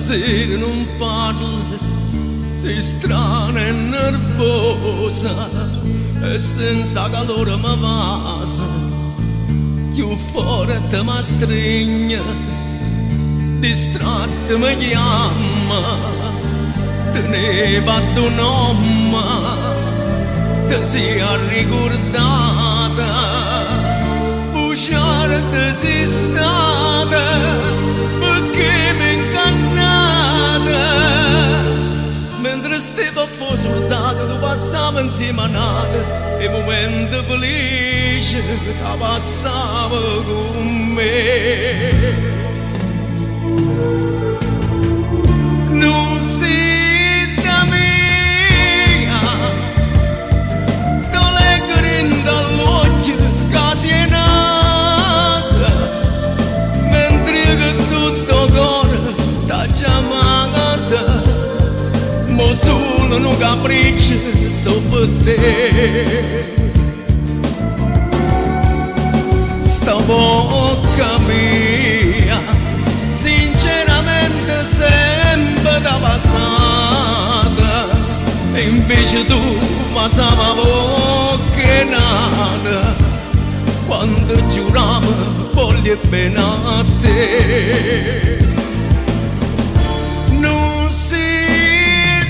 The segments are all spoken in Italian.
stasera non parla, sei strana e nervosa e senza calore mi passa, più forte mi stringe, distratto mi chiama, te ne vado un nome, te sia ricordata, bugiarda sei stata, perché mi ingannata, mentre stavo a fuoco soldato, tu passavi insieme a nata, e momento felice che passava con me. Non si da mia, te leggo dall'occhio che è nata, mentre che tutto cuore t'ha chiamata, ma solo un capriccio so per te. Sta bocca mia sinceramente sempre da passata, e invece tu mi sama bocca nata, quando giuravo voglio bene a te. Non si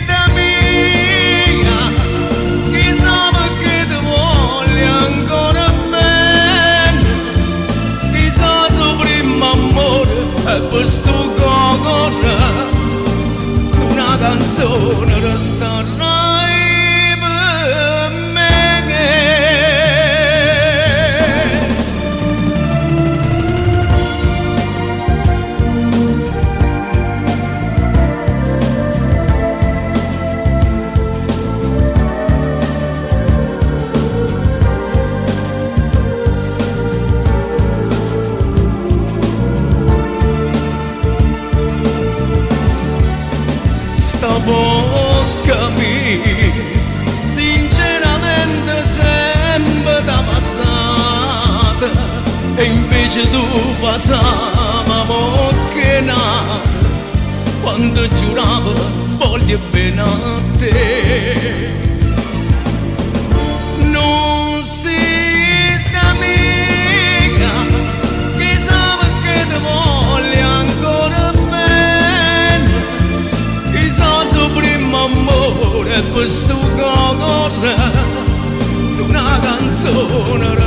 da mia, chissà perché ti voglio ancora bene, chissà se primo amore e per sto cuore una canzone resterai per me. Sta bocca mia sinceramente sempre da passata, e invece tu passava bocca nata, quando giuravo voglio bene a te. Non si da mica, chissà perché ti voglio ancora bene, chissà se primo amore per sto cuore una canzone